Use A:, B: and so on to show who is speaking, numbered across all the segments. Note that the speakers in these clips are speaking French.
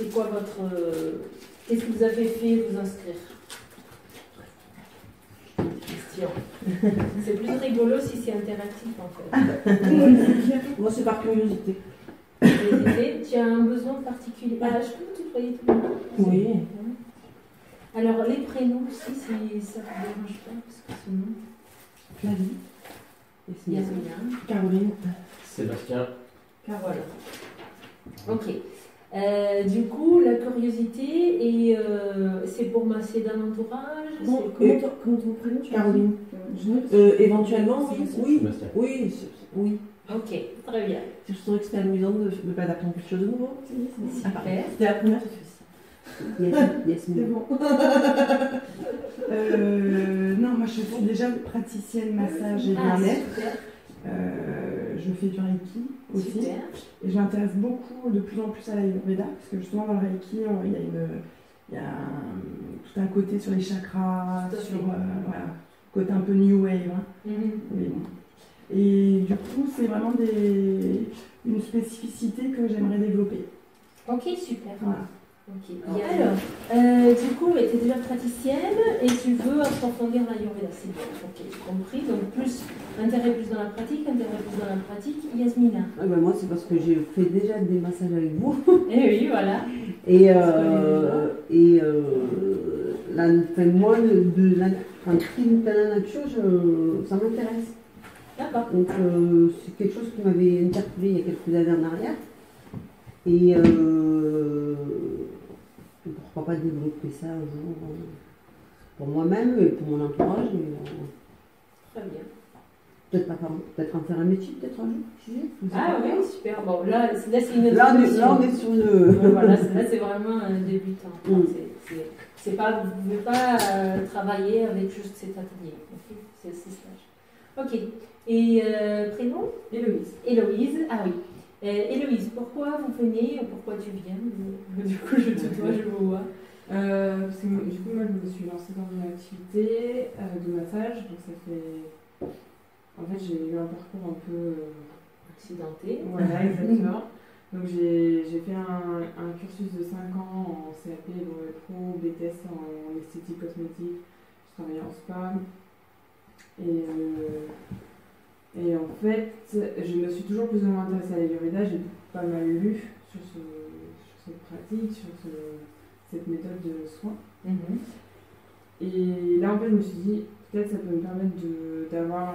A: c'est quoi votre... Qu'est-ce qui vous a fait vous inscrire? Question. C'est plus rigolo si c'est interactif en fait.
B: Moi, c'est par curiosité.
A: Tu as un besoin particulier. Ah, je peux vous tutoyer tout le monde?
B: Oui.
A: Alors, les prénoms aussi, ça ne vous dérange pas, parce que sinon...
B: Flavie.
A: Yasmina.
B: Caroline.
C: Sébastien.
A: Carole. Ok. Du coup, la curiosité, et c'est pour masser d'un entourage?
B: Comment ton prénom? Caroline. Éventuellement, oui.
C: Sébastien.
B: Oui. Oui.
A: Ok, très bien.
B: Je trouvais que c'était amusant de ne pas apprendre quelque chose de nouveau.
A: Super.
B: C'était la première fois. Yes,
D: C'est bon. Non, moi je suis déjà praticienne massage et bien-être.
A: Super.
D: Je fais du Reiki aussi.
A: Super.
D: Et je m'intéresse beaucoup, de plus en plus à l'Ayurveda, parce que justement dans le Reiki, il y a tout un côté sur les chakras, sur voilà, côté un peu New Wave. Hein. Mais bon. Et du coup, c'est vraiment une spécificité que j'aimerais développer.
A: Ok, super.
D: Voilà.
A: Okay. Alors, du coup, tu es déjà praticienne et tu veux approfondir l'Ayurveda, c'est bien. Ok, j'ai compris. Donc, intérêt plus dans la pratique, Yasmina.
B: Ah ben moi, c'est parce que j'ai fait déjà des massages avec vous.
A: Eh oui, voilà.
B: Moi, quand la nature, ça m'intéresse.
A: D'accord.
B: Donc, c'est quelque chose qui m'avait interpellé il y a quelques années en arrière. Et pourquoi pas développer ça un jour pour moi-même et pour mon entourage.
A: Très bien.
B: Peut-être en faire un métier, peut-être un jour.
A: Ah oui, super. Bon, là c'est une
B: là, on est sur une...
A: Voilà, là, c'est vraiment un débutant. C'est pas, vous ne pouvez pas travailler avec juste cet atelier. Okay, c'est stage. Ok. Et prénom?
E: Héloïse.
A: Héloïse, ah oui. Héloïse, pourquoi vous venez? Pourquoi tu viens? Du coup, je tutoie, je vous vois.
E: Parce que, du coup, moi, je me suis lancée dans une activité de massage. Donc, ça fait... En fait, j'ai eu un parcours un peu...
A: accidenté.
E: Voilà, exactement. Donc, j'ai fait un cursus de 5 ans en CAP, brevet pro, BTS en esthétique cosmétique. Je travaillais en spa. Et en fait, je me suis toujours plus ou moins intéressée à l'Ayurveda. J'ai pas mal lu sur cette pratique, sur cette méthode de soins. Et là, en fait, je me suis dit, peut-être ça peut me permettre d'avoir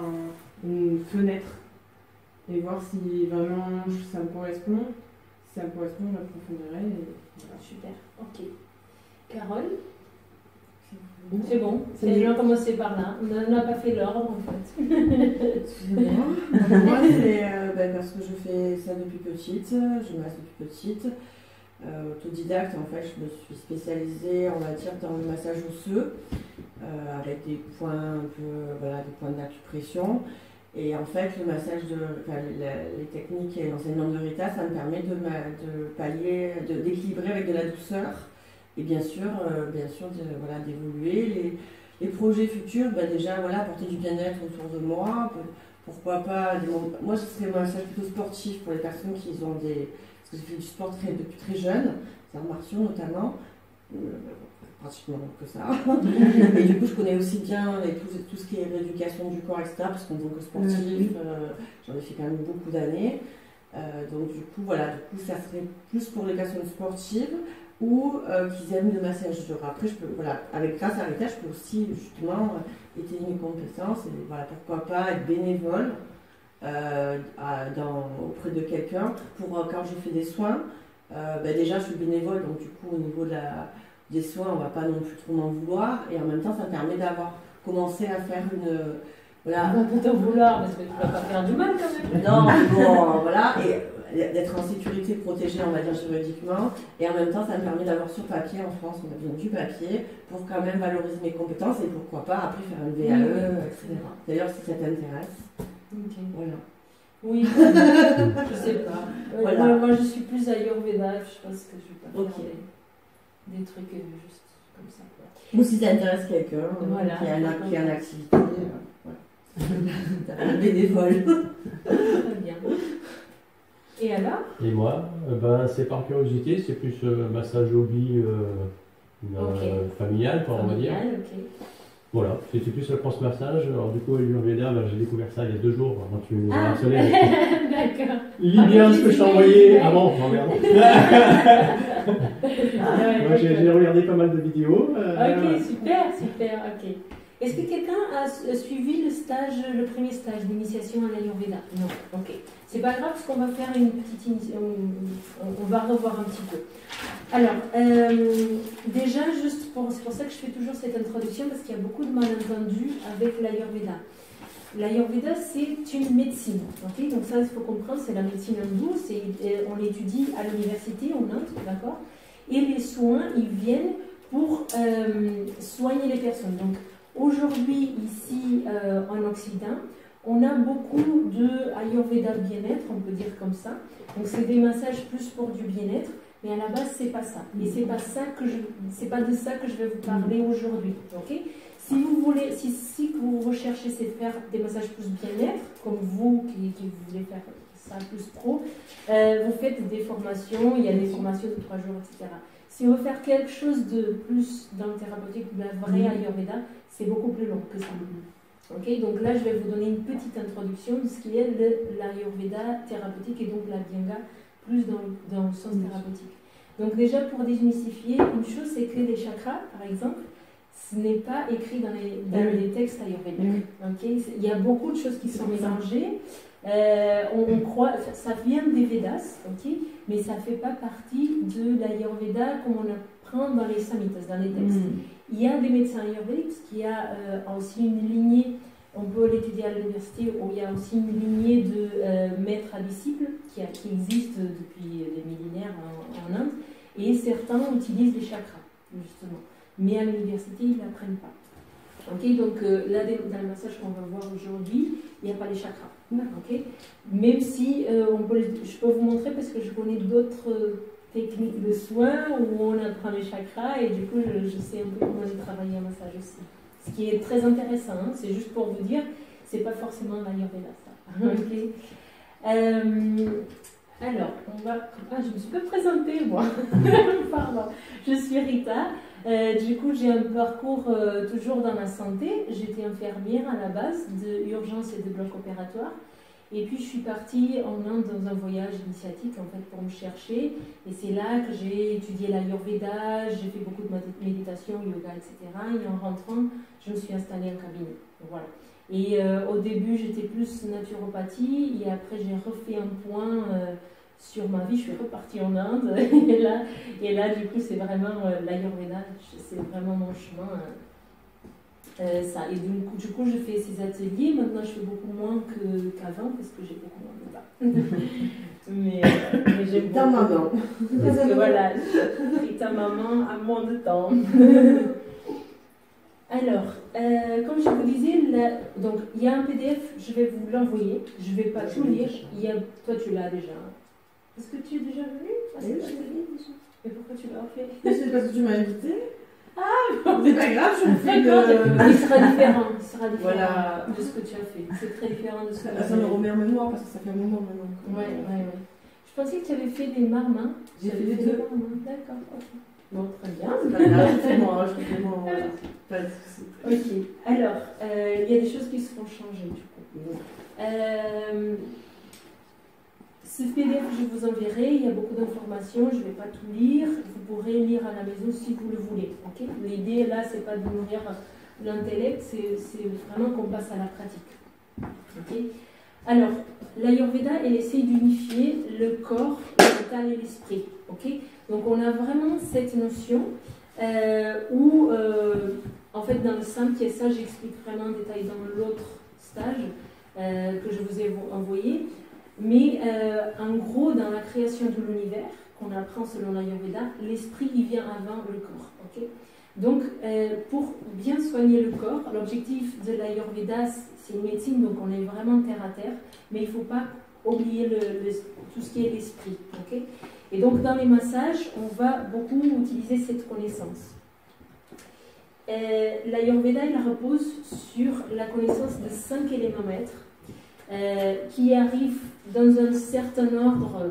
E: une fenêtre et voir si vraiment ça me correspond. Si ça me correspond, j'approfondirai.
A: Voilà. Super, ok. Carole? C'est bon, les gens commencé par là. On n'a pas fait l'ordre en fait.
F: Excusez-moi. Moi, c'est parce que je fais ça depuis petite, je masse depuis petite. Autodidacte, en fait, je me suis spécialisée, on va dire, dans le massage osseux, avec des points un peu, voilà, des points d'acupression. Et en fait, le massage, les techniques et l'enseignement de Rita, ça me permet de pallier, d'équilibrer avec de la douceur. Et bien sûr, d'évoluer. Les projets futurs, déjà, apporter du bien-être autour de moi. Pourquoi pas, moi, ce serait un massage plutôt sportif pour les personnes qui ont des... Parce que j'ai fait du sport depuis très jeune, les arts martiaux notamment, pratiquement que ça. Et du coup, je connais aussi bien tout ce qui est rééducation du corps, etc. Parce qu'en tant que sportif, j'en ai fait quand même beaucoup d'années. Donc du coup, ça serait plus pour les personnes sportives ou qu'ils aiment le massage dur. Après, grâce à Rita, je peux aussi justement étayer mes compétences et pourquoi pas être bénévole auprès de quelqu'un pour quand je fais des soins. Déjà, je suis bénévole, donc du coup, au niveau des soins, on ne va pas non plus trop m'en vouloir. Et en même temps, ça permet d'avoir commencé à faire une...
A: Voilà. On va pas t'en vouloir parce que tu ne vas pas faire du mal quand même.
F: Non, mais bon, voilà. Et d'être en sécurité, protégée, on va dire, juridiquement. Et en même temps, ça me permet d'avoir sur papier, en France, on a besoin du papier, pour quand même valoriser mes compétences et pourquoi pas après faire une VAE, etc. D'ailleurs, si ça t'intéresse.
A: Ok.
F: Voilà.
A: Oui, je sais pas.
F: Voilà.
A: Moi, je suis plus Ayurveda, je pense que je vais pas faire des trucs juste comme ça.
F: Ou si ça intéresse quelqu'un qui a une activité, un bénévole.
A: Très bien. Et alors?
C: Et moi, c'est par curiosité, c'est plus massage hobby familial, quoi, on va dire.
A: Ok.
C: Voilà, c'était plus le pense-massage. Alors du coup, Ayurveda, j'ai découvert ça il y a 2 jours, quand tu m'as
A: Ah,
C: harcelé.
A: d'accord.
C: Lis bien ce que je t'ai envoyé avant, non, merde. Moi, j'ai regardé pas mal de vidéos.
A: Ok, super, ok. Est-ce que quelqu'un a suivi le premier stage d'initiation à l'Ayurveda? Non, ok. C'est pas grave, parce qu'on va faire une petite initiation, on va revoir un petit peu. Alors, déjà, c'est pour ça que je fais toujours cette introduction, parce qu'il y a beaucoup de malentendus avec l'Ayurveda. L'Ayurveda, c'est une médecine, ok? Donc ça, il faut comprendre, c'est la médecine hindoue, on l'étudie à l'université en Inde, d'accord? Et les soins, ils viennent pour soigner les personnes. Donc, aujourd'hui, ici en Occident, on a beaucoup de Ayurveda bien-être, on peut dire comme ça. Donc c'est des massages plus pour du bien-être, mais à la base c'est pas ça. Et c'est pas de ça que je vais vous parler aujourd'hui. Ok? Si vous voulez, si vous recherchez c'est de faire des massages plus bien-être, comme vous qui voulez faire ça plus pro, vous faites des formations. Il y a des formations de 3 jours, etc. Si on veut faire quelque chose de plus dans le thérapeutique, de la vraie Ayurveda, c'est beaucoup plus long que ça. Ok, donc là, je vais vous donner une petite introduction de ce qui est l'Ayurveda thérapeutique et donc la Abhyanga, plus dans le sens thérapeutique. Donc déjà, pour démystifier, une chose, c'est que les chakras, par exemple, ce n'est pas écrit dans les textes ayurvédiques. Okay, il y a beaucoup de choses qui sont mélangées. On croit, ça vient des Védas, okay, mais ça ne fait pas partie de l'Ayurveda comme on apprend dans les Samhitas, dans les textes. Il y a des médecins ayurvédiques, parce qu'il y a aussi une lignée, on peut l'étudier à l'université, où il y a aussi une lignée de maîtres à disciples qui existe depuis des millénaires en Inde, et certains utilisent les chakras, justement. Mais à l'université, ils ne l'apprennent pas. Okay, donc là, dans le massage qu'on va voir aujourd'hui, il n'y a pas les chakras. Okay? Même si je peux vous montrer, parce que je connais d'autres techniques de soins où on apprend les chakras, et du coup, je sais un peu comment j'ai travaillé en massage aussi. Ce qui est très intéressant, hein, c'est juste pour vous dire, c'est pas forcément l'Ayurveda, ça. Okay. Alors, je me suis pas présentée, moi. Pardon. Je suis Rita. Du coup, j'ai un parcours toujours dans la santé. J'étais infirmière à la base de urgence et de bloc opératoire. Et puis, je suis partie en Inde dans un voyage initiatique, en fait, pour me chercher. Et c'est là que j'ai étudié l'Ayurveda, j'ai fait beaucoup de méditation, yoga, etc. Et en rentrant, je me suis installée en cabinet. Voilà. Et au début, j'étais plus naturopathie. Et après, j'ai refait un point sur ma vie. Je suis repartie en Inde. Et là du coup, c'est vraiment l'Ayurveda. C'est vraiment mon chemin. Ça. Et du coup, je fais ces ateliers. Maintenant, je fais beaucoup moins qu'avant parce que j'ai beaucoup moins de temps. mais j'aime beaucoup.
F: Ta maman.
A: Parce que voilà, ta maman a moins de temps. Alors, comme je vous disais, donc il y a un PDF, je vais vous l'envoyer. Je ne vais pas tout lire. Toi, tu l'as déjà. Est-ce que tu es déjà venu?
F: Oui, je l'ai déjà.
A: Et pourquoi tu l'as fait?
F: C'est parce que tu m'as invité. Ah, c'est pas grave, je le fais.
A: Il sera différent,
F: voilà,
A: de ce que tu as fait. C'est très différent de ce que tu as fait.
F: Ça me remet en mémoire parce que ça fait un moment maintenant.
A: Ouais. Je pensais que tu avais fait des marins.
F: J'ai fait les 2.
A: D'accord, ok. Bon, très bien.
F: C'est pas grave, je fais moi. Voilà. Pas de soucis.
A: Ok, alors, il y a des choses qui se font changer du coup. Ce PDF, je vous enverrai, il y a beaucoup d'informations, je ne vais pas tout lire, vous pourrez lire à la maison si vous le voulez. Okay, l'idée là, c'est pas de nourrir l'intellect, c'est vraiment qu'on passe à la pratique. Okay, alors, l'Ayurveda, elle essaie d'unifier le corps, le mental et l'esprit. Okay, donc on a vraiment cette notion où, en fait, dans le Samkhya, ça j'explique vraiment en détail dans l'autre stage que je vous ai envoyé. Mais en gros, dans la création de l'univers, qu'on apprend selon l'Ayurveda, l'esprit il vient avant le corps. Okay, donc, pour bien soigner le corps, l'objectif de l'Ayurveda, c'est une médecine, donc on est vraiment terre à terre, mais il ne faut pas oublier tout ce qui est l'esprit. Okay, et donc, dans les massages, on va beaucoup utiliser cette connaissance. L'Ayurveda, il repose sur la connaissance de 5 éléments maîtres. qui arrivent dans un certain ordre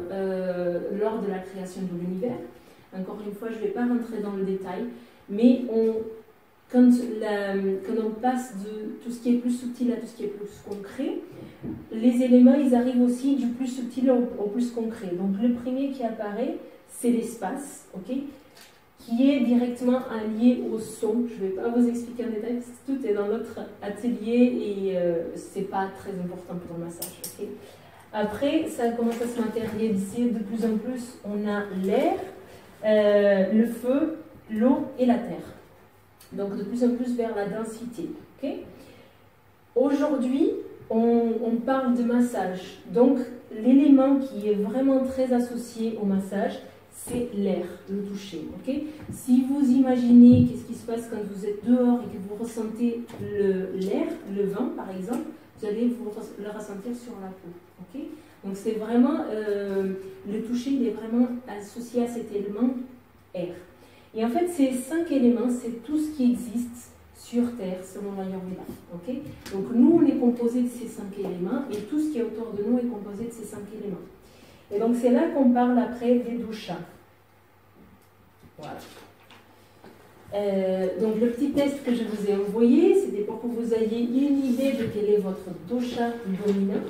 A: lors de la création de l'univers. Encore une fois, je ne vais pas rentrer dans le détail, mais quand on passe de tout ce qui est plus subtil à tout ce qui est plus concret, les éléments, ils arrivent aussi du plus subtil au plus concret. Donc le premier qui apparaît, c'est l'espace, ok, qui est directement lié au son. Je ne vais pas vous expliquer en détail, parce que tout est dans notre atelier et ce n'est pas très important pour le massage. Okay. Après, ça commence à se matérialiser de plus en plus. On a l'air, le feu, l'eau et la terre. Donc de plus en plus vers la densité. Okay. Aujourd'hui, on parle de massage. Donc l'élément qui est vraiment très associé au massage, c'est l'air, le toucher. Okay. Si vous imaginez qu'est-ce qui se passe quand vous êtes dehors et que vous ressentez l'air, le vent par exemple, vous allez le ressentir sur la peau. Okay. Donc c'est vraiment, le toucher il est vraiment associé à cet élément air. Et en fait, ces 5 éléments, c'est tout ce qui existe sur Terre, selon l'Ayurveda. Okay. Donc nous, on est composé de ces 5 éléments, et tout ce qui est autour de nous est composé de ces 5 éléments. Et donc c'est là qu'on parle après des doshas. Voilà. Donc le petit test que je vous ai envoyé, c'était pour que vous ayez une idée de quel est votre dosha dominant.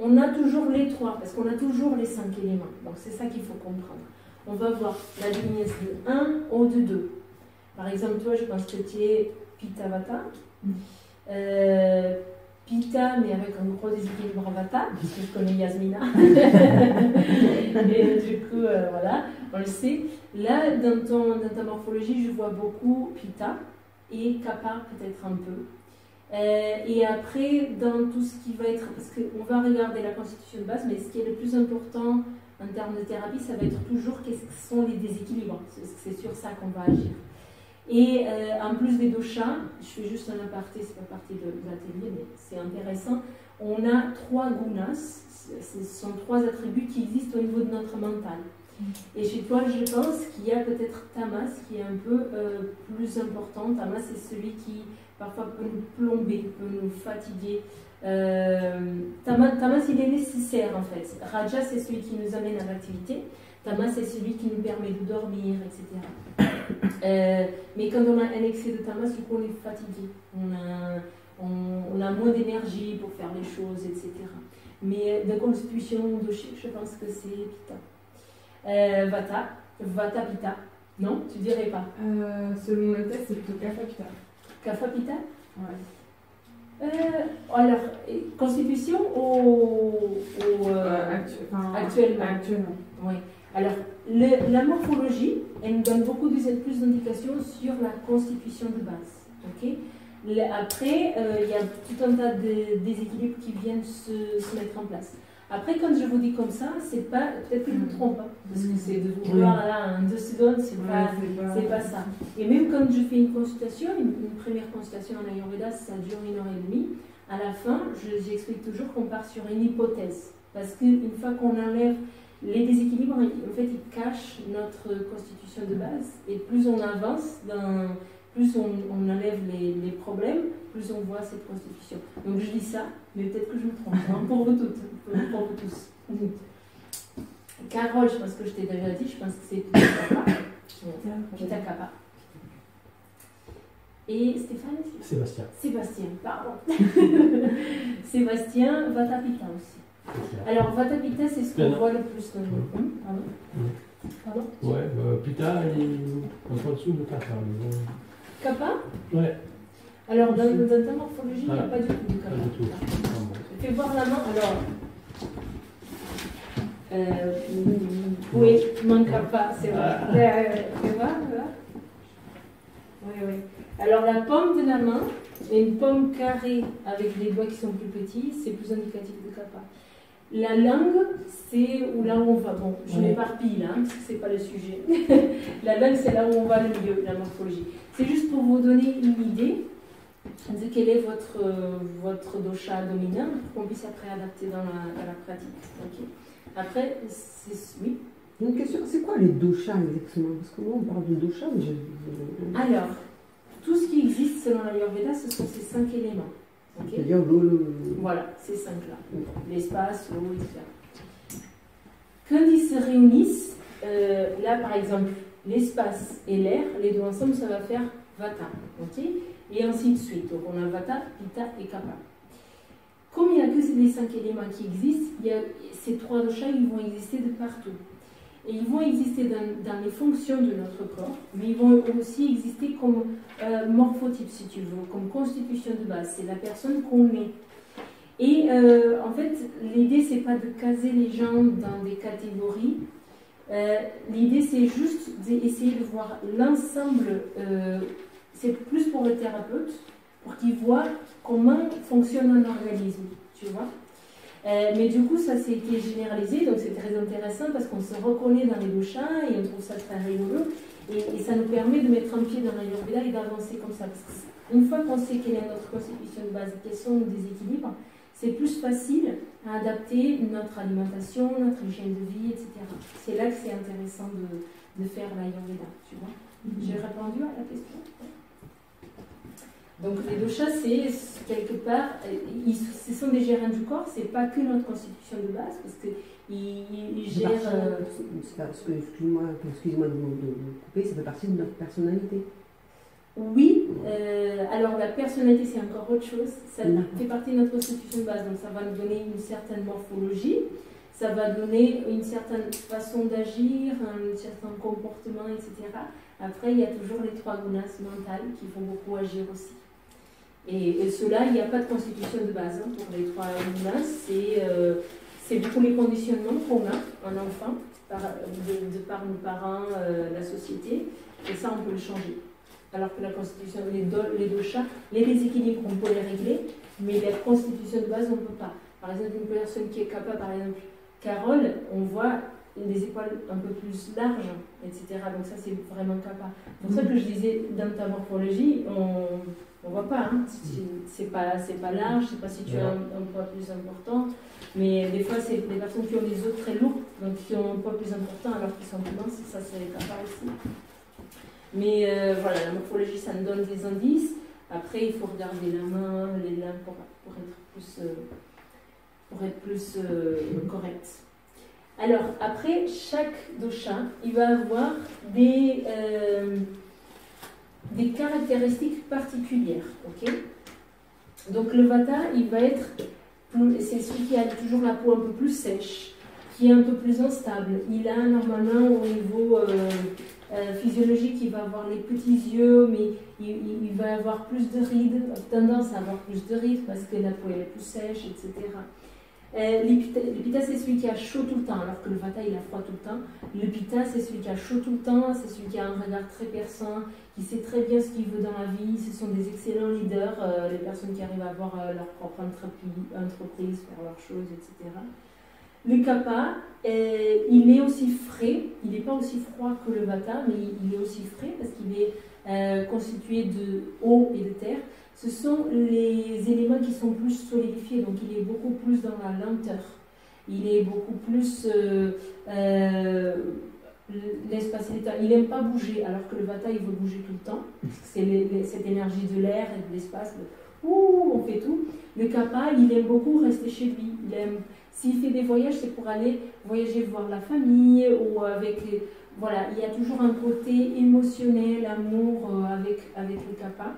A: On a toujours les 3, parce qu'on a toujours les 5 éléments. Donc c'est ça qu'il faut comprendre. On va voir la lignée de 1 au de 2. Par exemple, toi, je pense que tu es Pitta Vata. Pitta, mais avec un gros déséquilibre Vata, parce que je connais Yasmina. Et du coup, voilà, on le sait. Là, dans ta morphologie, je vois beaucoup Pitta et Kapha peut-être un peu. Et après, dans tout ce qui va être, parce qu'on va regarder la constitution de base, mais ce qui est le plus important en termes de thérapie, ça va être toujours quels sont les déséquilibres. C'est sur ça qu'on va agir. Et en plus des doshas, je fais juste un aparté, c'est pas partie de l'atelier, mais c'est intéressant. On a 3 gunas, ce sont 3 attributs qui existent au niveau de notre mental. Et chez toi, je pense qu'il y a peut-être tamas qui est un peu plus important. Tamas, c'est celui qui parfois peut nous plomber, peut nous fatiguer. Tamas, il est nécessaire en fait. Raja, c'est celui qui nous amène à l'activité. Tamas, c'est celui qui nous permet de dormir, etc. Mais quand on a un excès de tamas, du coup, on est fatigué. On a moins d'énergie pour faire les choses, etc. Mais de constitution de chic, je pense que c'est Pitta. Vata Pitta. Non, tu dirais pas.
E: Selon le test, c'est plutôt Kapha Pitta.
A: Kapha Pitta?
E: Ouais.
A: Alors, constitution actuellement.
E: Actuellement.
A: Oui. Alors, la morphologie, elle nous donne beaucoup plus d'indications sur la constitution de base. Okay. Après, il y a tout un tas de déséquilibres qui viennent se mettre en place. Après, quand je vous dis comme ça, c'est pas, peut-être que je me trompe, parce que c'est de vous voir là en 2 secondes, c'est pas ça. Et même quand je fais une consultation, une première consultation en Ayurveda, ça dure 1h30, à la fin, j'explique toujours qu'on part sur une hypothèse. Parce qu'une fois qu'on enlève les déséquilibres, en fait, ils cachent notre constitution de base. Et plus on avance, plus on enlève les problèmes, plus on voit cette constitution. Donc je dis ça, mais peut-être que je me trompe, hein, pour vous toutes, pour vous tous. Carole, je pense que je t'ai déjà dit, je pense que c'est Pitta Kapha. Pitta Kapha. Et Stéphane? Sébastien, pardon. Sébastien, Vata Pitta aussi. Alors, Vata Pitta, c'est ce qu'on voit le plus dans le Pardon?
C: Ouais, Pitta, il est en dessous de Kapha.
A: Kapha?
C: Ouais.
A: Alors, dans ta morphologie, il n'y a pas du tout de Kapha.
C: Pas du tout.
A: Fais voir la main. Alors, oui, mon Kapha, c'est vrai. Fais voir, là. Oui. Alors, la paume de la main, une paume carrée avec des doigts qui sont plus petits, c'est plus indicatif de Kapha. La langue, c'est là où on va. Bon, je m'éparpille là, parce que ce n'est pas le sujet. La langue, c'est là où on va le mieux, la morphologie. C'est juste pour vous donner une idée de quel est votre dosha dominant, pour qu'on puisse après adapter dans la pratique. Okay. Après, oui.
B: Une question, c'est quoi les doshas exactement? Parce que moi, on parle de doshas, mais
A: Alors, tout ce qui existe selon l'Ayurveda, ce sont ces 5 éléments. Okay.
B: C'est-à-dire l'eau,
A: Voilà, ces 5-là. L'espace, l'eau, etc. Quand ils se réunissent, là par exemple, l'espace et l'air, les deux ensemble, ça va faire Vata. Okay, et ainsi de suite. Donc on a Vata, Pitta et Kapha. Comme il n'y a que les 5 éléments qui existent, ces 3 doshas, ils vont exister de partout. Et ils vont exister dans les fonctions de notre corps, mais ils vont aussi exister comme morphotype, si tu veux, comme constitution de base. C'est la personne qu'on est. Et en fait, l'idée, c'est pas de caser les gens dans des catégories. L'idée, c'est juste d'essayer de voir l'ensemble. C'est plus pour le thérapeute, pour qu'il voit comment fonctionne un organisme, tu vois. Mais du coup, ça s'est été généralisé, donc c'est très intéressant parce qu'on se reconnaît dans les doshas et on trouve ça très rigolo. Et ça nous permet de mettre un pied dans l'Ayurveda et d'avancer comme ça. Parce qu'une fois qu'on sait quelle est notre constitution de base, quels sont nos déséquilibres, c'est plus facile à adapter notre alimentation, notre hygiène de vie, etc. C'est là que c'est intéressant de faire l'Ayurveda, tu vois. J'ai répondu à la question. Donc les doshas, c'est quelque part, ce sont des gérants du corps, c'est pas que notre constitution de base, parce qu'ils gèrent...
B: Excuse-moi de vous couper, ça fait partie de notre personnalité.
A: Oui, alors la personnalité c'est encore autre chose, ça fait partie de notre constitution de base, donc ça va nous donner une certaine morphologie, ça va donner une certaine façon d'agir, un certain comportement, etc. Après, il y a toujours les 3 gunas mentales qui font beaucoup agir aussi. Et ceux-là, il n'y a pas de constitution de base hein, pour les 3 gunas, c'est beaucoup les conditionnements qu'on a en enfant, de par nos parents, la société, et ça on peut le changer. Alors que la constitution, les doshas, les déséquilibres, on peut les régler, mais la constitution de base, on ne peut pas. Par exemple, une personne qui est capable, par exemple, Carole, on voit des épaules un peu plus larges, etc. Donc ça, c'est vraiment capable. C'est pour ça que je disais, dans ta morphologie, on ne voit pas, hein. C'est pas large, je ne sais pas si tu as un poids plus important, mais des fois, c'est des personnes qui ont des os très lourds, donc qui ont un poids plus important alors qu'ils sont plus minces, ça, c'est capable aussi. Mais voilà, la morphologie, ça nous donne des indices. Après, il faut regarder la main, les lames pour être plus correct. Alors, après, chaque dosha, il va avoir des caractéristiques particulières. Okay, donc, le vata, il va être, c'est celui qui a toujours la peau un peu plus sèche, qui est un peu plus instable. Il a normalement au niveau physiologique, il va avoir les petits yeux, mais il va avoir plus de rides, tendance à avoir plus de rides parce que la peau est plus sèche, etc. Le pitta, c'est celui qui a chaud tout le temps, alors que le vata, il a froid tout le temps. Le pitta, c'est celui qui a chaud tout le temps, c'est celui qui a un regard très perçant, qui sait très bien ce qu'il veut dans la vie. Ce sont des excellents leaders, les personnes qui arrivent à avoir leur propre entreprise, faire leurs choses, etc. Le kapha, il est aussi frais, il n'est pas aussi froid que le vata, mais il est aussi frais parce qu'il est constitué de eau et de terre. Ce sont les éléments qui sont plus solidifiés, donc il est beaucoup plus dans la lenteur. Il est beaucoup plus l'espace et le temps. Il n'aime pas bouger, alors que le vata, il veut bouger tout le temps. C'est cette énergie de l'air et de l'espace. On fait tout. Le kapha, il aime beaucoup rester chez lui. S'il fait des voyages, c'est pour aller voyager, voir la famille, ou avec voilà, il y a toujours un côté émotionnel, amour avec le kapha.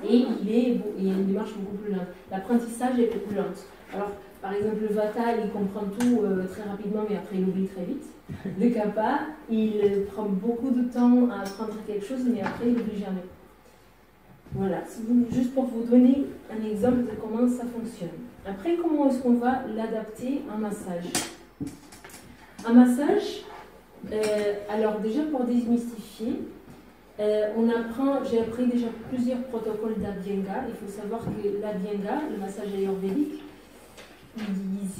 A: Et il y a une démarche beaucoup plus lente. L'apprentissage est beaucoup lent. Alors, par exemple, le vata, il comprend tout très rapidement, mais après, il oublie très vite. Le kapha, il prend beaucoup de temps à apprendre quelque chose, mais après, il n'oublie jamais. Voilà, juste pour vous donner un exemple de comment ça fonctionne. Après, comment est-ce qu'on va l'adapter en massage? Un massage, alors déjà pour démystifier, j'ai appris déjà plusieurs protocoles d'Abhyanga. Il faut savoir que l'Abhyanga, le massage ayurvédique,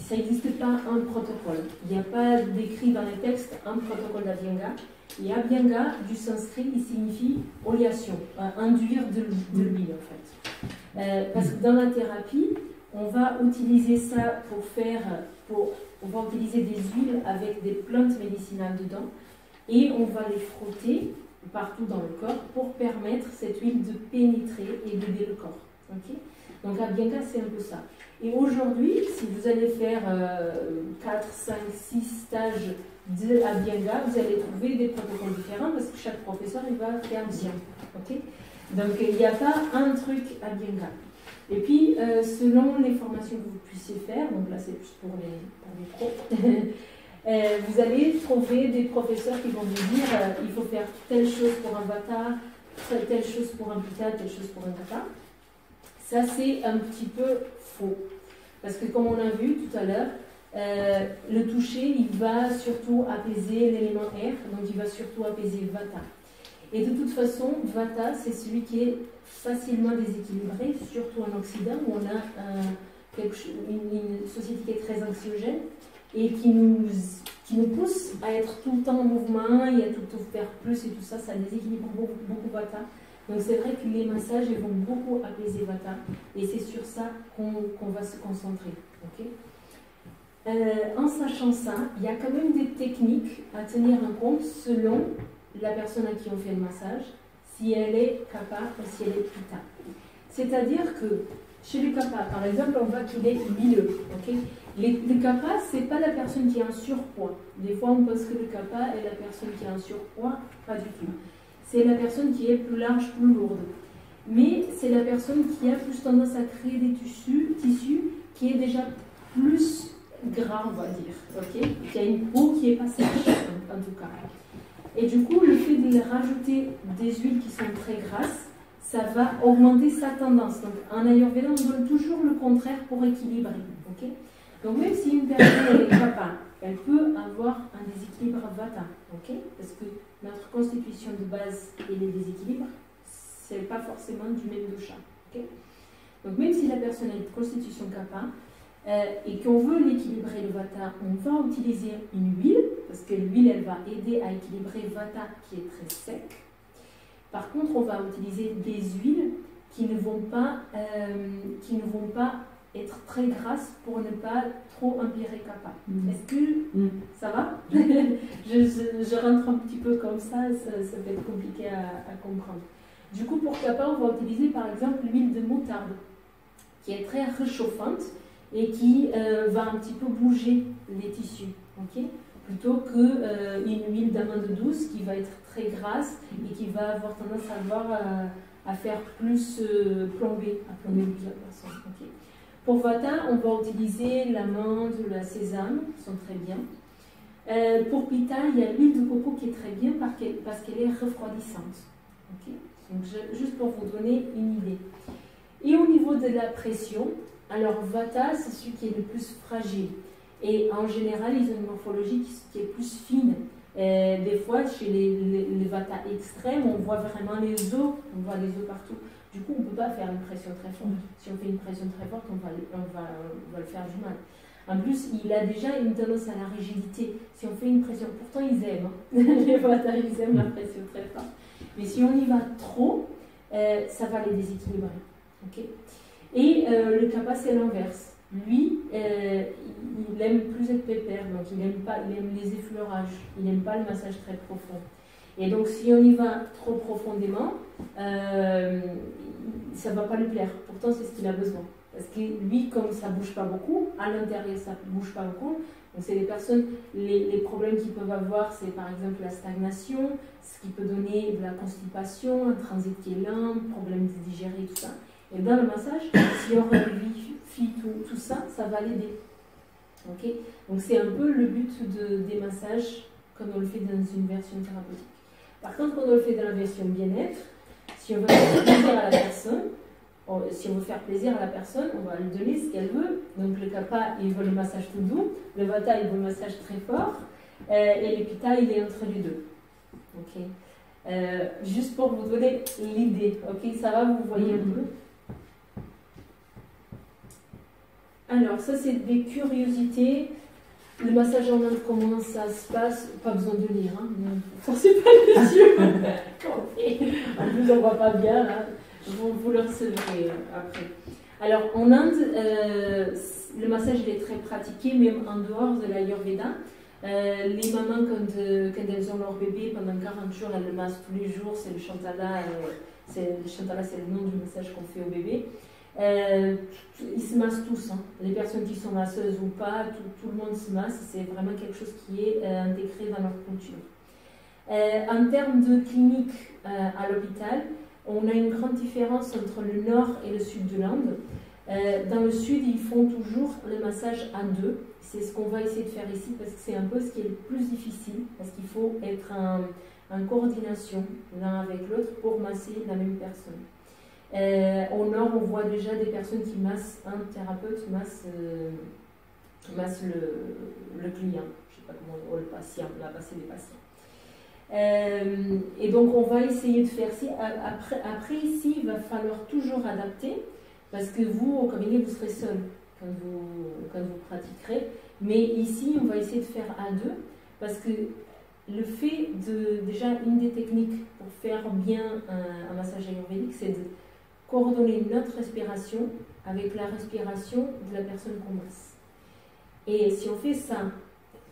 A: ça n'existe pas un protocole. Il n'y a pas décrit dans les textes un protocole d'Abhyanga. Et Abhyanga, du sanskrit, il signifie oliation, induire de l'huile en fait. Parce que dans la thérapie, on va utiliser ça on va utiliser des huiles avec des plantes médicinales dedans et on va les frotter partout dans le corps pour permettre cette huile de pénétrer et d'aider le corps. Okay, donc Abhyanga, c'est un peu ça. Et aujourd'hui, si vous allez faire 4, 5, 6 stages de Abhyanga, vous allez trouver des protocoles différents parce que chaque professeur il va faire un sien. Okay, donc il n'y a pas un truc Abhyanga. Et puis, selon les formations que vous puissiez faire, donc là c'est plus pour les pros, vous allez trouver des professeurs qui vont vous dire il faut faire telle chose pour un Vata, telle chose pour un Pitta, telle chose pour un Kapha. Ça c'est un petit peu faux. Parce que comme on a vu tout à l'heure, le toucher il va surtout apaiser l'élément air, donc il va surtout apaiser Vata. Et de toute façon, Vata c'est celui qui est facilement déséquilibré, surtout en Occident où on a une société qui est très anxiogène et qui nous pousse à être tout le temps en mouvement et à tout faire plus et tout ça, ça déséquilibre beaucoup Vata. Donc c'est vrai que les massages ils vont beaucoup apaiser Vata et c'est sur ça qu'on va se concentrer. Okay, en sachant ça, il y a quand même des techniques à tenir en compte selon la personne à qui on fait le massage, si elle est Kapha ou si elle est Pitta. C'est-à-dire que chez les Kapha, par exemple, on voit qu'il est huileux. Okay, le Kapha, ce n'est pas la personne qui a un surpoids. Des fois, on pense que le Kapha est la personne qui a un surpoids, pas du tout. C'est la personne qui est plus large, plus lourde. Mais c'est la personne qui a plus tendance à créer des tissus qui est déjà plus gras, on va dire. Okay, qui a une peau qui est pas sèche, en tout cas. Et du coup, le fait de rajouter des huiles qui sont très grasses, ça va augmenter sa tendance. Donc, en Ayurveda, on donne toujours le contraire pour équilibrer. Okay, donc, même si une personne est Kapha, elle peut avoir un déséquilibre Vata. Okay, parce que notre constitution de base et les déséquilibres, ce n'est pas forcément du même dosha. Okay, donc, même si la personne a une constitution Kapha, et qu'on veut l'équilibrer le Vata, on va utiliser une huile, parce que l'huile, elle va aider à équilibrer Vata qui est très sec. Par contre, on va utiliser des huiles qui ne vont pas être très grasses pour ne pas trop empirer Kapha. Est-ce que ça va? je rentre un petit peu comme ça va être compliqué à comprendre. Du coup, pour Kapha, on va utiliser par exemple l'huile de moutarde, qui est très réchauffante, et qui va un petit peu bouger les tissus, okay, plutôt qu'une huile d'amande douce qui va être très grasse et qui va avoir tendance à faire plus plomber plusieurs personnes. Okay. Pour Vata, on va utiliser l'amande, la sésame, qui sont très bien. Pour Pitta, il y a l'huile de coco qui est très bien parce qu'elle est refroidissante. Okay. Donc, juste pour vous donner une idée. Et au niveau de la pression, alors Vata, c'est celui qui est le plus fragile. Et en général, ils ont une morphologie qui est plus fine. Des fois, chez les Vata extrêmes, on voit vraiment les os, on voit les os partout. Du coup, on ne peut pas faire une pression très forte. Si on fait une pression très forte, on va le faire du mal. En plus, il a déjà une tendance à la rigidité. Si on fait une pression, pourtant ils aiment, les Vata, ils aiment la pression très forte. Mais si on y va trop, ça va les déséquilibrer. Okay, et le Kapha, c'est l'inverse. Lui, il aime plus être pépère, donc il aime les effleurages, il n'aime pas le massage très profond. Et donc, si on y va trop profondément, ça ne va pas lui plaire. Pourtant, c'est ce qu'il a besoin. Parce que lui, comme ça ne bouge pas beaucoup, à l'intérieur, ça ne bouge pas beaucoup. Donc, c'est les personnes, les problèmes qu'ils peuvent avoir, c'est par exemple la stagnation, ce qui peut donner de la constipation, un transit qui est lent, problème de digérer, tout ça. Et dans le massage, si on réunifie tout ça, ça va l'aider. Okay, donc c'est un peu le but des massages comme on le fait dans une version thérapeutique. Par contre, quand on le fait dans la version bien-être, si on veut faire plaisir à la personne, on va lui donner ce qu'elle veut. Donc le Kapha, il veut le massage tout doux, le Vata, il veut le massage très fort, et le Pitta, il est entre les deux. Okay. Juste pour vous donner l'idée, okay, ça va, vous voyez un peu. Alors, ça, c'est des curiosités. Le massage en Inde, comment ça se passe? Pas besoin de lire, hein. Ne forcez pas les yeux. En plus, on ne voit pas bien, là. Vous le recevrez après. Alors, en Inde, le massage il est très pratiqué, même en dehors de l'Ayurveda. Les mamans, quand elles ont leur bébé, pendant 40 jours, elles le massent tous les jours, c'est le Chantala, c'est le nom du massage qu'on fait au bébé. Ils se massent tous, hein. Les personnes qui sont masseuses ou pas, tout le monde se masse, c'est vraiment quelque chose qui est intégré dans leur culture. En termes de clinique à l'hôpital, on a une grande différence entre le nord et le sud de l'Inde. Dans le sud, ils font toujours le massage à deux. C'est ce qu'on va essayer de faire ici parce que c'est un peu ce qui est le plus difficile, parce qu'il faut être en coordination l'un avec l'autre pour masser la même personne. Au nord, on voit déjà des personnes qui massent, un thérapeute masse le client, je ne sais pas comment, le patient, la passé des patients. Et donc on va essayer de faire ça. Après ici, il va falloir toujours adapter, parce que vous, au cabinet, vous serez seul quand vous pratiquerez. Mais ici, on va essayer de faire à deux, parce que le fait déjà, une des techniques pour faire bien un massage ayurvédique, c'est de coordonner notre respiration avec la respiration de la personne qu'on masse. Et si on fait ça,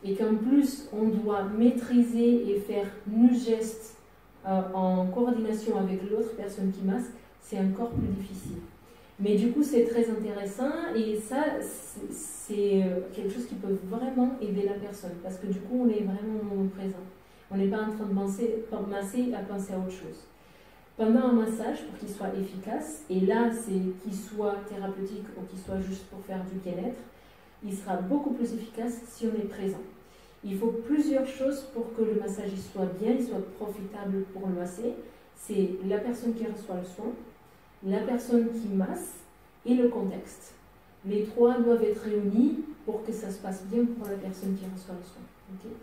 A: et qu'en plus on doit maîtriser et faire nos gestes en coordination avec l'autre personne qui masse, c'est encore plus difficile. Mais du coup, c'est très intéressant et ça, c'est quelque chose qui peut vraiment aider la personne parce que du coup, on est vraiment au moment présent. On n'est pas en train de masser à penser à autre chose. Pendant un massage, pour qu'il soit efficace, et là, c'est qu'il soit thérapeutique ou qu'il soit juste pour faire du bien-être, il sera beaucoup plus efficace si on est présent. Il faut plusieurs choses pour que le massage soit bien, il soit profitable pour le masser. C'est la personne qui reçoit le soin, la personne qui masse et le contexte. Les trois doivent être réunis pour que ça se passe bien pour la personne qui reçoit le soin. Okay?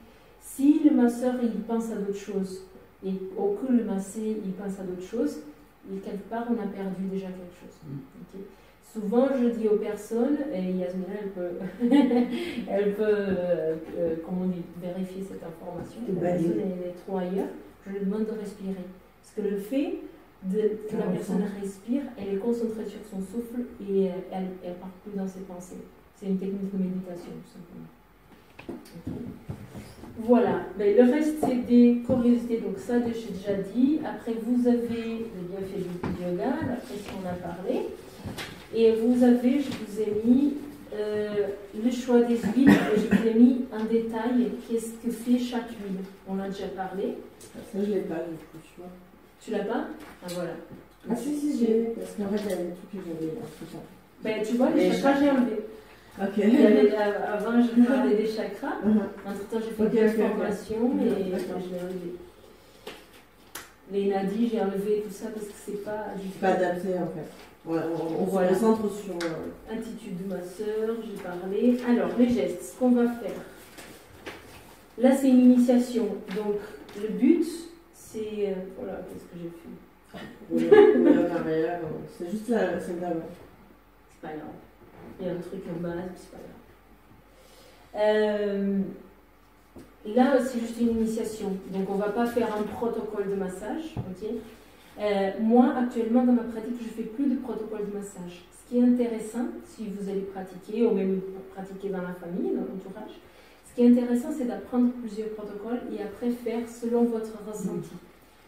A: Si le masseur il pense à d'autres choses et au que le massé il pense à d'autres choses, et quelque part on a perdu déjà quelque chose. Okay? Souvent je dis aux personnes, et Yasmina elle peut comment on dit, vérifier cette information, la personne est trop ailleurs, je lui demande de respirer. Parce que le fait que la personne respire, elle est concentrée sur son souffle et elle ne part plus dans ses pensées. C'est une technique de méditation, tout simplement. Okay. Voilà, mais le reste c'est des curiosités, donc ça j'ai déjà dit. Après vous avez le bienfait du yoga, la pression on a parlé. Et vous avez, je vous ai mis le choix des huiles et je vous ai mis en détail qu'est-ce que fait chaque huile. On a déjà parlé.
F: Ça je ne l'ai pas du coup, tu vois.
A: Tu l'as pas? Ah voilà.
F: Ah si, j'ai. Parce qu'en fait, il y avait des trucs que j'avais tout ça.
A: Ben, tu vois, les chakras, j'ai enlevé.
F: Ok.
A: Avant, je parlais des chakras. Entre-temps, j'ai fait des formations et je l'ai enlevé. Les nadis, j'ai enlevé tout ça parce que c'est pas du tout.
F: Pas adapté en fait. Ouais, on se concentre sur.
A: Attitude de masseur, j'ai parlé. Alors, les gestes, ce qu'on va faire. Là, c'est une initiation. Donc, le but. C'est. Voilà, qu'est-ce que j'ai fait?
F: C'est juste la celle d'avant.
A: C'est pas grave. Il y a un truc en bas, c'est pas grave. Là, c'est juste une initiation. Donc, on ne va pas faire un protocole de massage. Okay. Moi, actuellement, dans ma pratique, je ne fais plus de protocole de massage. Ce qui est intéressant, si vous allez pratiquer, ou même pour pratiquer dans la famille, dans l'entourage, ce qui est intéressant, c'est d'apprendre plusieurs protocoles et après faire selon votre ressenti.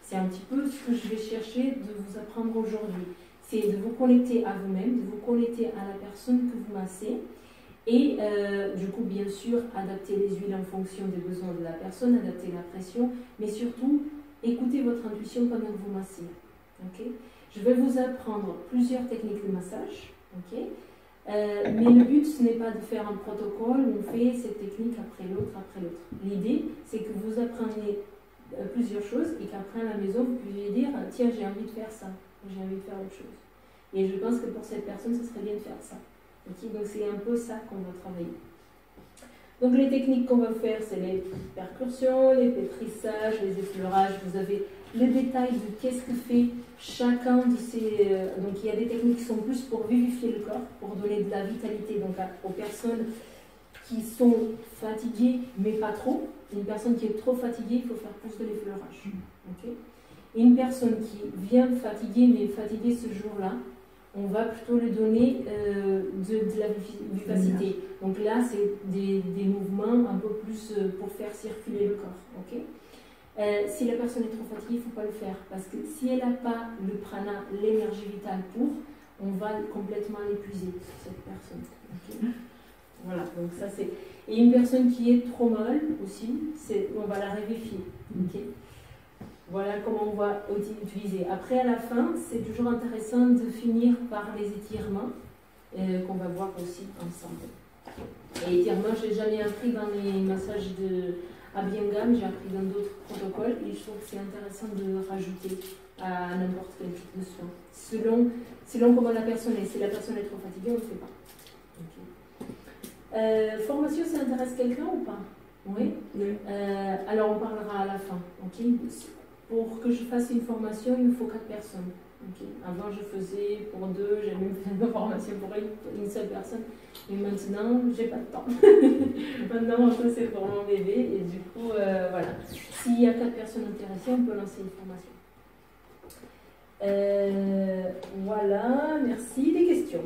A: C'est un petit peu ce que je vais chercher de vous apprendre aujourd'hui. C'est de vous connecter à vous-même, de vous connecter à la personne que vous massez et du coup, bien sûr, adapter les huiles en fonction des besoins de la personne, adapter la pression, mais surtout, écoutez votre intuition pendant que vous massez. Okay? Je vais vous apprendre plusieurs techniques de massage. Okay? Mais le but, ce n'est pas de faire un protocole où on fait cette technique après l'autre, après l'autre. L'idée, c'est que vous appreniez plusieurs choses et qu'après à la maison, vous puissiez dire « Tiens, j'ai envie de faire ça, j'ai envie de faire autre chose. » Et je pense que pour cette personne, ce serait bien de faire ça. Okay? Donc c'est un peu ça qu'on va travailler. Donc les techniques qu'on va faire, c'est les percussions, les pétrissages, les effleurages. Vous avez le détail de qu'est-ce que fait chacun de ces... donc il y a des techniques qui sont plus pour vivifier le corps, pour donner de la vitalité donc, aux personnes qui sont fatiguées, mais pas trop. Une personne qui est trop fatiguée, il faut faire plus de l'effleurage. Okay? Une personne qui vient fatiguée, mais fatiguée ce jour-là, on va plutôt lui donner de la vivacité. Donc là, c'est des mouvements un peu plus pour faire circuler le corps. Ok. Si la personne est trop fatiguée, il ne faut pas le faire. Parce que si elle n'a pas le prana, l'énergie vitale pour, on va complètement l'épuiser, cette personne. Okay. Voilà, donc ça c'est... Et une personne qui est trop molle aussi, on va la raréfier. Okay. Voilà comment on va utiliser. Après, à la fin, c'est toujours intéressant de finir par les étirements qu'on va voir aussi ensemble. Et étirements, je n'ai jamais appris dans les massages de Abhyangam, j'ai appris dans d'autres protocoles et je trouve que c'est intéressant de rajouter à n'importe quel type de soin. Selon comment la personne est. Si la personne est trop fatiguée, on ne le fait pas. Okay. Formation, ça intéresse quelqu'un ou pas? Oui. Alors on parlera à la fin. Okay. Pour que je fasse une formation, il me faut 4 personnes. Okay. Avant, je faisais pour 2, j'ai même fait une formation pour une seule personne. Et maintenant, j'ai pas de temps. Maintenant, c'est pour mon bébé. Et du coup, voilà. S'il y a 4 personnes intéressées, on peut lancer une formation. Voilà, merci. Des questions?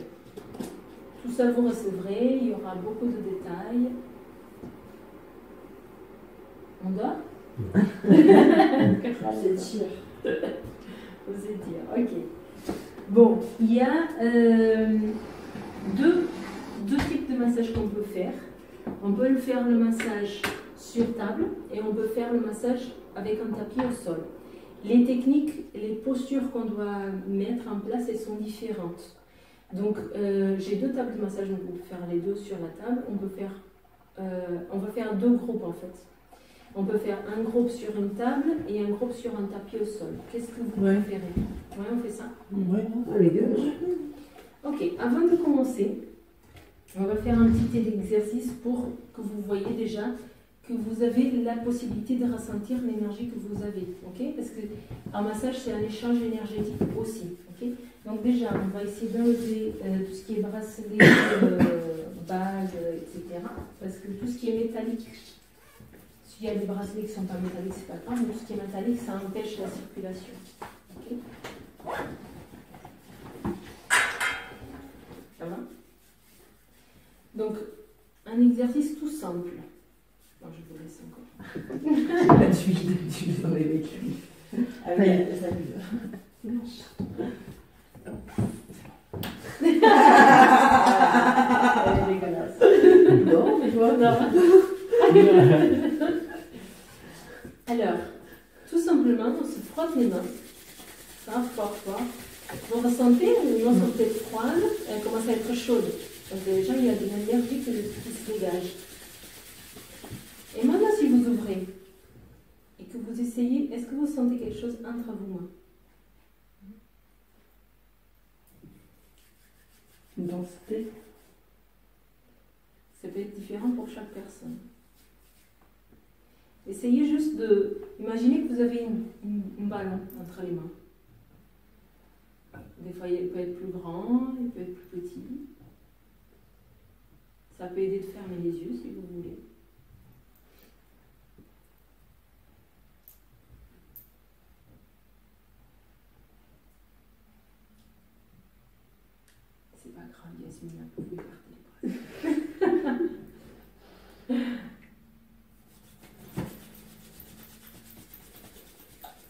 A: Tout ça, vous recevrez. Il y aura beaucoup de détails. On dort?
F: C'est tir.
A: Vous dire, ok. Bon, il y a deux types de massages qu'on peut faire. On peut faire le massage sur table et on peut faire le massage avec un tapis au sol. Les techniques, les postures qu'on doit mettre en place, elles sont différentes. Donc, j'ai 2 tables de massage, donc on peut faire les 2 sur la table. On va faire 2 groupes en fait. On peut faire un groupe sur une table et un groupe sur un tapis au sol. Qu'est-ce que vous préférez? Oui, on fait ça?
B: Oui, les 2.
A: Ok, avant de commencer, on va faire un petit exercice pour que vous voyez déjà que vous avez la possibilité de ressentir l'énergie que vous avez. Okay? Parce qu'un massage, c'est un échange énergétique aussi. Okay? Donc déjà, on va essayer d'enlever tout ce qui est bracelet, bagues, etc. Parce que tout ce qui est métallique, s'il y a des bracelets qui ne sont pas métalliques, c'est pas grave, mais tout ce qui est métallique, ça empêche la circulation. Okay? Ça va? Donc, un exercice tout simple. Non, je vous laisse encore.
F: J'ai pas d'huile dans les véhicules. Ah oui, ça bouge. Elle est dégueulasse. Non, mais toi, non.
A: Alors, tout simplement, on se frotte les mains. Ça, fort. Vous ressentez une main sont peut-être froide, elle commence à être chaude. Donc déjà, il y a de l'énergie qui se dégage. Et maintenant, si vous ouvrez et que vous essayez, est-ce que vous sentez quelque chose entre vos mains?
E: Une densité?
A: Ça peut être différent pour chaque personne. Essayez juste de... Imaginez que vous avez un ballon entre les mains. Des fois, il peut être plus grand, il peut être plus petit. Ça peut aider de fermer les yeux si vous voulez. C'est pas grave, Yasmina, vous pouvez écarter les bras.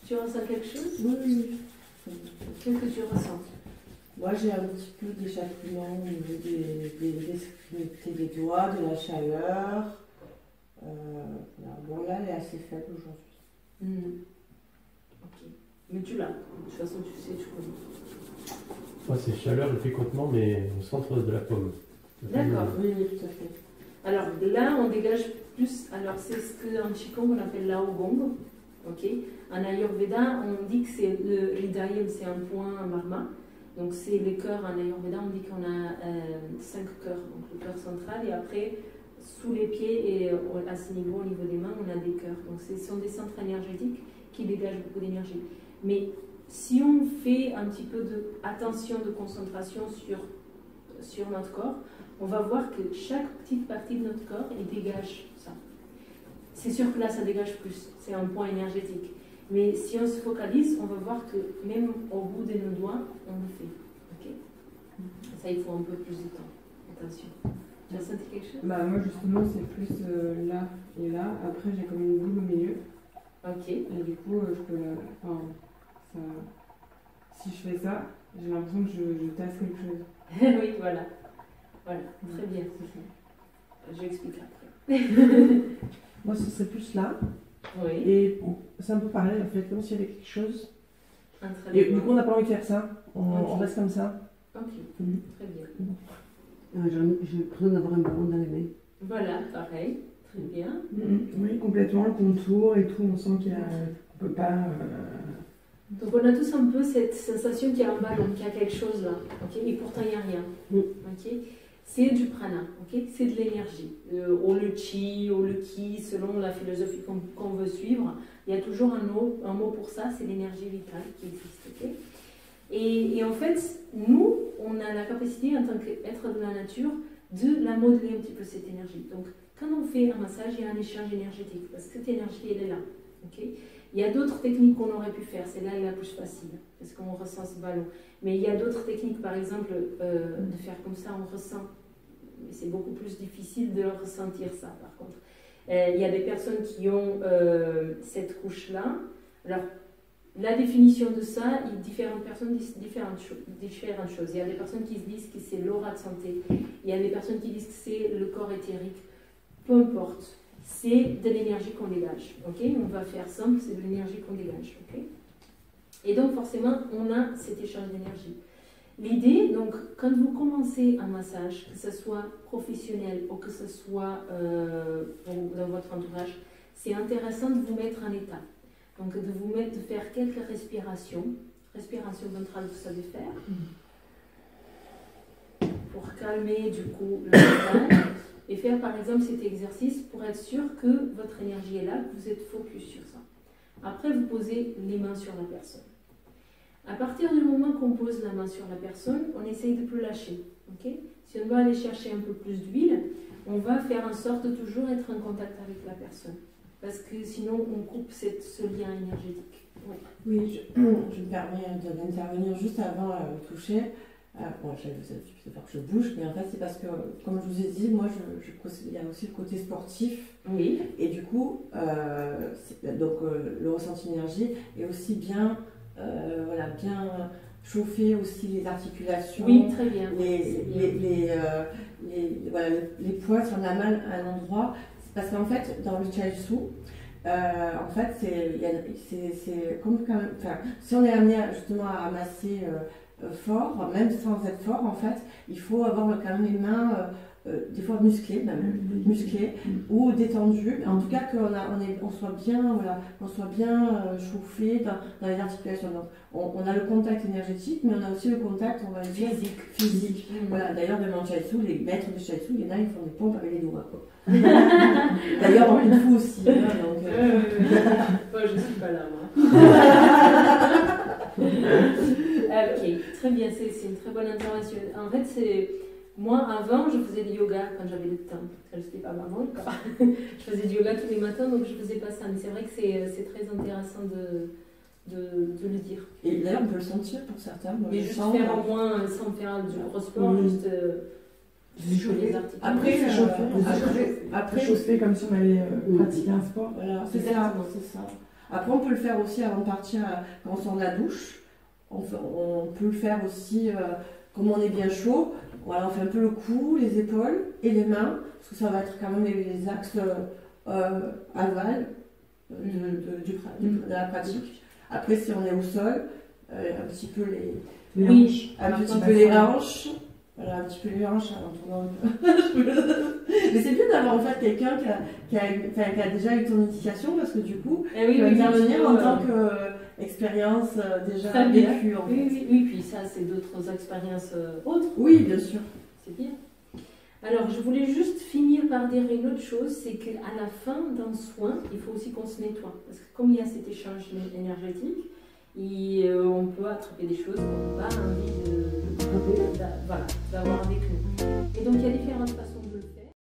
A: Tu ressens quelque chose?
F: Oui.
A: Qu'est-ce que tu ressens?
F: Moi, j'ai un petit peu d'échappement au niveau des doigts, de la chaleur. Bon, là, elle est assez faible aujourd'hui.
A: Ok. Mais tu l'as. De toute façon, tu sais, tu connais.
C: Moi, c'est chaleur et picotement, mais au centre de la paume.
A: D'accord.
F: Oui, tout à fait.
A: Alors là, on dégage plus. Alors, c'est ce qu'en Qigong, on appelle l'Aogong. Ok. En Ayurveda, on dit que c'est l'Hidayam, c'est un point marma. Donc, c'est les cœurs. En Ayurveda, on dit qu'on a 5 cœurs. Donc, le cœur central, et après, sous les pieds et à ce niveau, au niveau des mains, on a des cœurs. Donc, ce sont des centres énergétiques qui dégagent beaucoup d'énergie. Mais si on fait un petit peu d'attention, de concentration sur notre corps, on va voir que chaque petite partie de notre corps, elle dégage ça. C'est sûr que là, ça dégage plus. C'est un point énergétique. Mais si on se focalise, on va voir que même au bout de nos doigts, on le fait. Okay? Ça, il faut un peu plus de temps. Attention. Tu as senti quelque chose?
E: Bah, moi, justement, c'est plus là et là. Après, j'ai comme une boule au milieu.
A: Ok.
E: Et du coup, je peux enfin, ça... si je fais ça, j'ai l'impression que je tasse quelque chose.
A: Oui, voilà. Voilà, très bien. Je l'explique après.
B: Moi, ce serait plus là.
A: Oui.
B: Et c'est un peu pareil, en fait, comme s'il y avait quelque chose.
A: Entre
B: Et
A: les
B: du
A: mains.
B: coup, on n'a pas envie de faire ça. On
A: Ok.
B: reste comme ça.
A: Ok,
B: Mhm.
A: très bien.
B: J'ai l'impression d'avoir un ballon dans les mains.
A: Voilà, pareil. Très bien.
D: Oui, complètement, le contour et tout, on sent qu'il y a. On peut pas.
A: Donc on a tous un peu cette sensation qu'il y a un ballon, qu'il y a quelque chose là, ok, et pourtant il n'y a rien. Ok. C'est du prana, ok, c'est de l'énergie. Ou le chi, ou le ki, selon la philosophie qu'on veut suivre, il y a toujours un mot pour ça, c'est l'énergie vitale qui existe. Ok. Et en fait, nous, on a la capacité en tant qu'être de la nature de la modeler un petit peu cette énergie. Donc quand on fait un massage, il y a un échange énergétique, parce que cette énergie, elle est là. Ok. Il y a d'autres techniques qu'on aurait pu faire, celle-là est la plus facile, parce qu'on ressent ce ballon. Mais il y a d'autres techniques, par exemple, de faire comme ça, on ressent. Mais c'est beaucoup plus difficile de ressentir ça, par contre. Il y a des personnes qui ont cette couche-là. Alors, la définition de ça, différentes personnes disent différentes choses. Il y a des personnes qui se disent que c'est l'aura de santé. Il y a des personnes qui disent que c'est le corps éthérique. Peu importe. C'est de l'énergie qu'on dégage. Okay, on va faire simple, c'est de l'énergie qu'on dégage. Okay, et donc, forcément, on a cet échange d'énergie. L'idée, donc, quand vous commencez un massage, que ce soit professionnel ou que ce soit dans votre entourage, c'est intéressant de vous mettre en état. Donc, de faire quelques respirations. Respiration ventrale, vous savez faire. Pour calmer, du coup, le mental. Et faire par exemple cet exercice pour être sûr que votre énergie est là, que vous êtes focus sur ça. Après, vous posez les mains sur la personne. À partir du moment qu'on pose la main sur la personne, on essaye de ne plus lâcher. Okay, si on va aller chercher un peu plus d'huile, on va faire en sorte de toujours être en contact avec la personne. Parce que sinon, on coupe ce lien énergétique. Ouais.
F: Oui, je me permets d'intervenir juste avant le toucher. Bon, je sais pas que je bouge, mais en fait, c'est parce que, comme je vous ai dit, moi, il y a aussi le côté sportif.
A: Oui.
F: Et du coup, donc, le ressenti d'énergie est aussi bien, bien chauffer aussi les articulations.
A: Oui, très bien.
F: Les poids, si on a mal à un endroit, c'est parce qu'en fait, dans le Shiatsu, en fait, c'est comme quand même, si on est amené justement à ramasser fort, même sans être fort, en fait, il faut avoir quand même les mains des fois musclées, ou détendues, en tout cas qu'on soit bien, chauffé dans les articulations. Donc, on a le contact énergétique, mais on a aussi le contact, on va dire, physique. Voilà. D'ailleurs, dans le shiatsu, les maîtres de shiatsu, il y en a, ils font des pompes avec les doigts, quoi. D'ailleurs, dans le fou aussi.
A: Moi, je suis pas là, moi. Ok, très bien, c'est une très bonne intervention. En fait, moi, avant, je faisais du yoga quand j'avais le temps. Je n'étais pas maman encore. Je faisais du yoga tous les matins, donc je ne faisais pas ça. Mais c'est vrai que c'est très intéressant de le dire.
F: Et d'ailleurs, on peut le sentir pour certains.
A: Mais juste faire au moins, sans faire du gros sport, juste les articulations.
D: Après, chauffer comme si on allait pratiquer un sport.
F: Voilà, c'est ça. Après, on peut le faire aussi avant de partir quand on sort de la douche. On peut le faire aussi comme on est bien chaud. Voilà, on fait un peu le cou, les épaules et les mains, parce que ça va être quand même les axes aval de la pratique. Après, si on est au sol, un petit peu les hanches. Voilà, un petit peu les hanches en tournant un peu. Mais c'est bien d'avoir en fait quelqu'un qui a déjà eu ton initiation, parce que du coup, il va intervenir en tant qu'expérience déjà vécue. En fait.
A: Oui, puis ça, c'est d'autres expériences autres.
F: Oui, bien sûr.
A: C'est bien. Alors, je voulais juste finir par dire une autre chose, c'est qu'à la fin d'un soin, il faut aussi qu'on se nettoie. Parce que comme il y a cet échange énergétique, on peut attraper des choses qu'on n'a pas envie d'avoir avec nous. Et donc, il y a différentes façons.